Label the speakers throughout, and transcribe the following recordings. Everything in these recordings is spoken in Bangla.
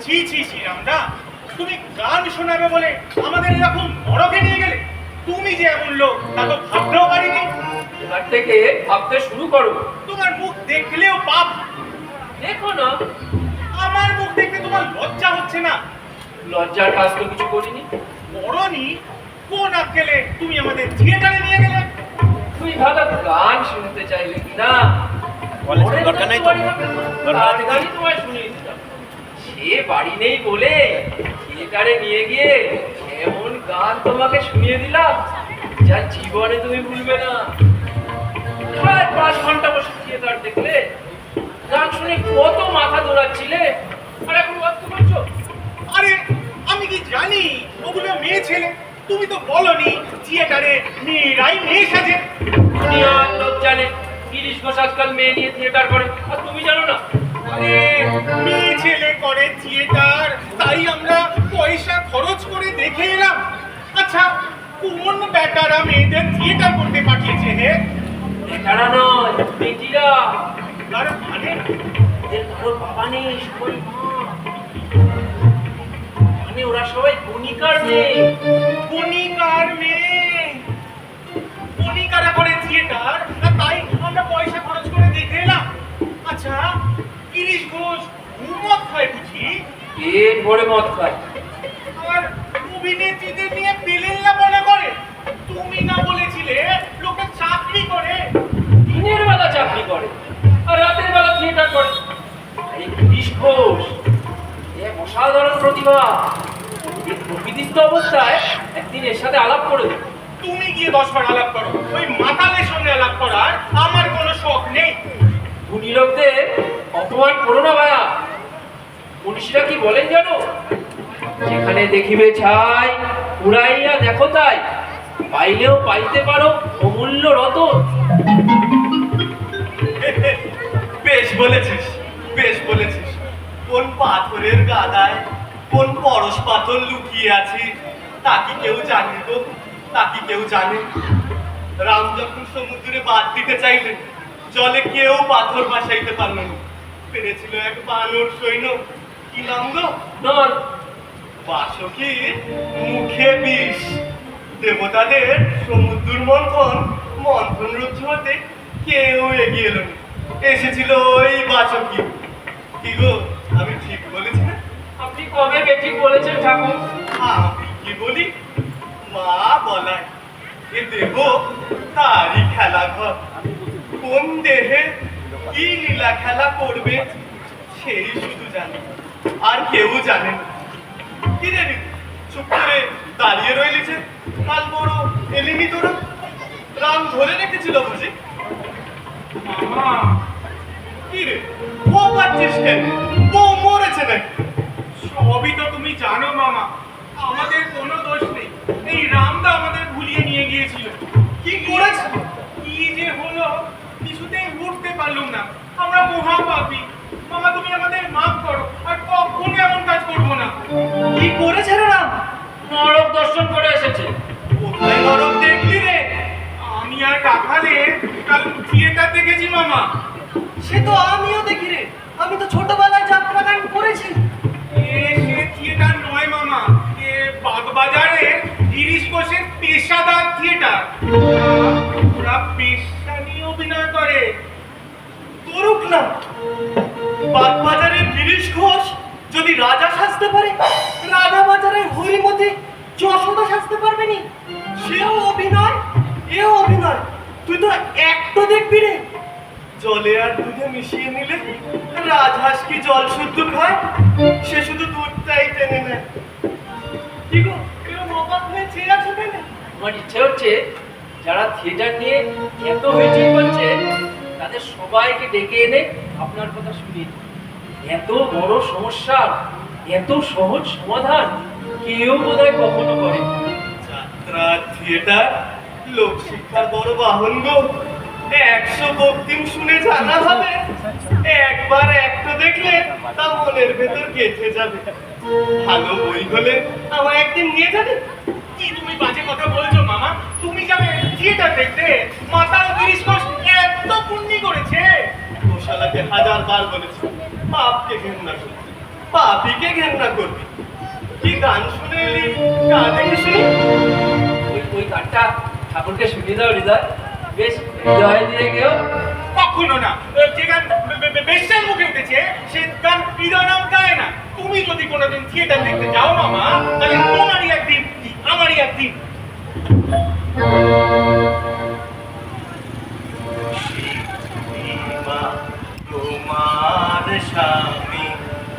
Speaker 1: ছি ছি ছি রামদা, তুমি গান শোনাবে বলে আমাদের এরকম নরকে নিয়ে গেলে। তুমি যে এমন লোক তা তো ভাবতেও পারিনি।
Speaker 2: এবার থেকে ভাবতে শুরু করো।
Speaker 1: তোমার মুখ দেখলেও পাপ।
Speaker 2: দেখো না,
Speaker 1: আমার মুখ দেখতে তোমার লজ্জা হচ্ছে না?
Speaker 2: লজ্জার কাজ তো কিছু করিনি।
Speaker 1: বড়নি, কোন আক্কেলে তুমি আমাদের থিয়েটারে নিয়ে গেলে?
Speaker 2: তুই ভালো গান শুনতে চাইলে কিনা
Speaker 3: দরকার নাই তো, দরকার আছে কি?
Speaker 2: তোমায় শুনিয়ে দিতাম। সে বাড়ি নেই বলে থিয়েটারে নিয়ে গিয়ে এমন গান তোমাকে শুনিয়ে দিলাম যা জীবনে তুমি ভুলবে না। প্রায় 5 ঘন্টা বসে থিয়েটার দেখলে, গান শুনে কত মাথা দৌড়াচ্ছিলে, আর এখন বাধ্য করছো।
Speaker 1: আরে আমি কি জানি ওগুলো মেয়ে ছেলে? তুমি তো বলনি থিয়েটারে মেয়েরাই মেয়ে সাজে।
Speaker 2: দুনিয়ার লোক জানে 30 ঘোষ আজকাল মেয়ে নিয়ে থিয়েটার করে, আর তুমি জানো না?
Speaker 1: আরে মেয়ে ছেলে করে থিয়েটার, তাই আমরা পয়সা খরচ করে দেখে এলাম। আচ্ছা, কোন বেটারা মেয়েদের থিয়েটার করতে পাঠিয়েছে হে?
Speaker 2: বেটারা নয়, বেটিরা।
Speaker 1: আর মানে
Speaker 2: এদের কারোর বাবা নেই, সবাই মা। মানে ওরা সবাই গণিকার মেয়ে।
Speaker 1: কণিকার মেয়ে, কণিকারা করে থিয়েটার, আর তাই আমরা পয়সা খরচ করে দেখে এলাম। আচ্ছা, 30 ঘোষ ঘুমত খায় বুঝি?
Speaker 2: পেট ভরে মদ খায়।
Speaker 1: আর অভিনেত্রীদের নিয়ে পেলেল্লা মনে করে। তুমি না বলেছিলে লোকে চাকরি করে?
Speaker 2: দিনের বেলা চাকরি করে আর রাতের বেলা থিয়েটার করে। এই গিরিশ ঘোষ এক অসাধারণ প্রতিভা। এই প্রকৃতিস্থ অবস্থায় একদিন এর সাথে আলাপ করে দেবে।
Speaker 1: তুমি গিয়ে 10 বার আলাপ করো। ওই মাতালের সঙ্গে আলাপ করার আমার কোনো শখ নেই।
Speaker 2: ধনী লোকদের অপমান করো না ভায়া। মনীষীরা কি বলেন জানো? যেখানে দেখিবে ছাই, উড়াইয়া দেখো তাই, পাইলেও পাইতে পারো অমূল্য রতন।
Speaker 3: বেশ বলেছিস, বেশ বলেছিস। কোন পাথরের গাদায় কোন পরশ পাথর লুকিয়ে আছে তা কি কেউ জানে গো? তা কি কেউ জানে? রাম যখন সমুদ্রে বাদ দিতে চাইলেন, জলে কেউ পাথর ভাসাইতে পারল না। পেরেছিল এক বানর সৈন্য, কি নাম গো?
Speaker 2: নল।
Speaker 3: বাসকি মুখে বিষ। দেবতাদের সমুদ্র মন্থন, মন্থন রুদ্ধ হতে কেউ এগিয়ে এলো না। এসেছিল ওই বাসকি। কি গো, আমি ঠিক বলেছি না?
Speaker 2: আপনি কবে বেঠিক বলেছেন ঠাকুর?
Speaker 3: আমি কি বলি? মা বলায় এ দেহ তারই খেলা ঘর। কোন দেহে কি লীলা খেলা করবে সেই শুধু জানে, আর কেউ জানে না। কি রে, চুপ করে দাঁড়িয়ে রইলি যে? কাল বড় এলিনি তোরা? রাম ধরে রেখেছিল বুঝি?
Speaker 1: মামা,
Speaker 3: কি রে, ও পাচ্ছিস কেন? বউ মরেছে নাকি?
Speaker 1: সবই তো তুমি জানো মামা। আমাদের কোনো দোষ নেই। এই রামদা আমাদের ভুলিয়ে নিয়ে গিয়েছিল।
Speaker 3: কি করেছে?
Speaker 1: কি যে হলো, কিছুতেই উঠতে পারলুম না। আমরা মহাপাপী। মামা, তুমি আমাদের মাফ করো, আর কখনো এমন কাজ করবো না।
Speaker 3: কি করেছে রে রাম?
Speaker 2: নরক দর্শন করে এসেছে।
Speaker 3: কোথায় নরক দেখলি রে?
Speaker 1: আমি আর রাখালে কাল থিয়েটার দেখেছি মামা।
Speaker 3: সে তো আমিও দেখি রে। আমি তো ছোটবেলায় যাত্রা গান করেছি।
Speaker 1: সে থিয়েটার নয় মামা, এ বাগবাজারে গিরিশ ঘোষের পেশাদার থিয়েটার। ওরা পেশা নিয়ে অভিনয় করে।
Speaker 3: করুক না। বাগবাজারের গিরিশ ঘোষ যদি রাজা সাজতে পারে, রাধা বাজারের হরিমতি যশোদা সাজতে পারবে নি? সেও অভিনয়, এও অভিনয়। তুই তো একটু দেখবি রে। জলে আর দুধে মিশিয়ে নিলে রাজহাঁস কি জল শুদ্ধ খায়? সে শুধু দুধটাই টেনে নেয়। কি গো, এরকম অবাক হয়ে চেয়ে আছো কেন?
Speaker 2: আমার ইচ্ছে হচ্ছে যারা থিয়েটার নিয়ে এত হইচই করছে তাদের সবাইকে ডেকে এনে আপনার কথা শুনিয়ে দিই। এত বড় সমস্যার এত সহজ সমাধান কেউ বোধহয় কখনো করে।
Speaker 3: যাত্রা থিয়েটার লোক শিক্ষার বড় বাহন গো। 100 বক্তিম শুনে জানা হবে, একবার একটা দেখলে তা মনের ভেতর গেঁথে যাবে। ভালো বই হলে আমায় একদিন নিয়ে যাবে।
Speaker 1: কি তুমি বাজে কথা বলছো মামা? তুমি যাবে থিয়েটার দেখতে? মাতাল গিরিশ ঘোষ এত পুণ্যি করেছে।
Speaker 3: গোশালাকে 1000 বার বলেছি পাপকে ঘৃণা করতে। পাপিকে ঘেন্না করবি। কি গান শুনে এলি, গা দেখে শুনি।
Speaker 2: ওই গানটা ঠাকুরকে শুনিয়ে দাও হৃদয়, বেশ হৃদয় দিয়ে গেও।
Speaker 1: কখনো না। যে গান বেশ্যার মুখে উঠেছে সে গান হৃদয় নাম গায় না। তুমি যদি কোনোদিন থিয়েটার দেখতে যাও মামা, তাহলে তোমারই একদিন আমারই একদিন।
Speaker 3: তোমার স্বামী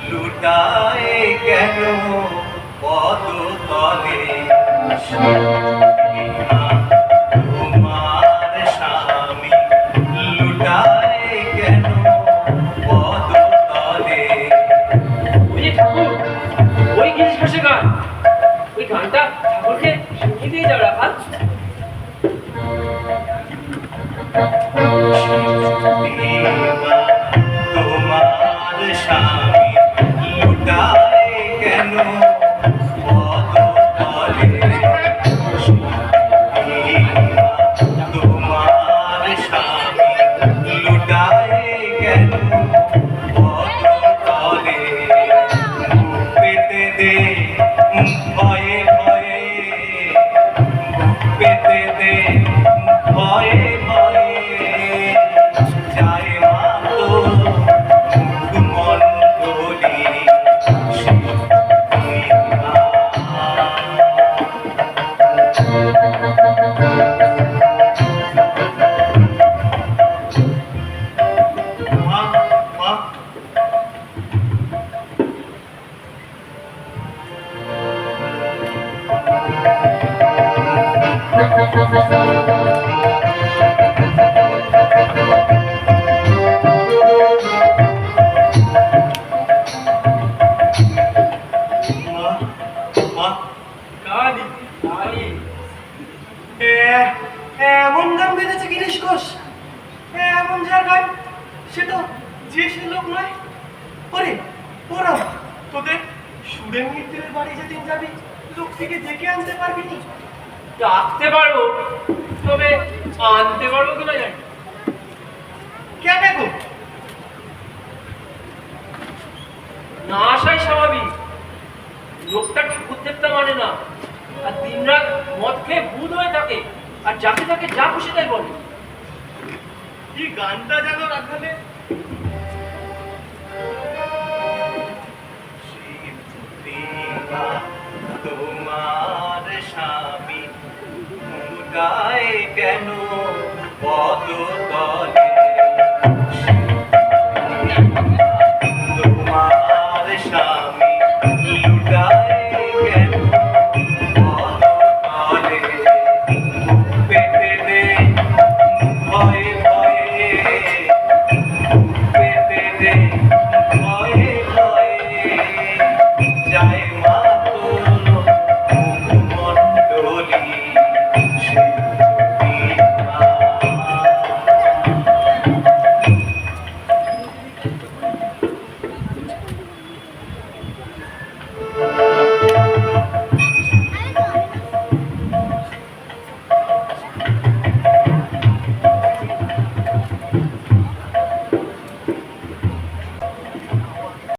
Speaker 3: লুটায় কেন পদ তলে, তোমার স্বামী লুটায় কেন পদ তলে।
Speaker 2: ওই যে ঠাকুর, ওই গিরিশ ঘোষের গান, ওই গানটা ঠাকুরকে শুনিয়ে দিয়ে যাও রাখাল।
Speaker 3: তোমার স্বামী লুটায় কেন পদ তলে, তোমার স্বামী লুটায় কেন পদ তলে। বুক পেতে দে ভয়ে ভয়ে, বুক পেতে দে ভয়ে ভয়ে, যায় মা তোর মুখমণ্ডলী সীমা। মা, মা, মা, মা,
Speaker 2: কালি কালি
Speaker 3: এমন গান বেঁধেছে গিরিশ ঘোষ, এমন যার গান সে তো যে সে লোক নয়। ওরে ওরা তোদের সুরেন মিত্রের বাড়ি যেদিন যাবি, লোকটিকে ডেকে আনতে পারবি নি?
Speaker 2: ডাকতে পারবো, তবে আনতে পারবো কিনা জানি না।
Speaker 3: কেন গো?
Speaker 2: না আসাই স্বাভাবিক। লোকটা ঠাকুর দেবতা মানে না, আর দিনরাত মদ খেয়ে ভূত হয়ে থাকে, আর যাকে তাকে যা খুশি তাই বলে।
Speaker 3: কি গানটা যেন রাখালে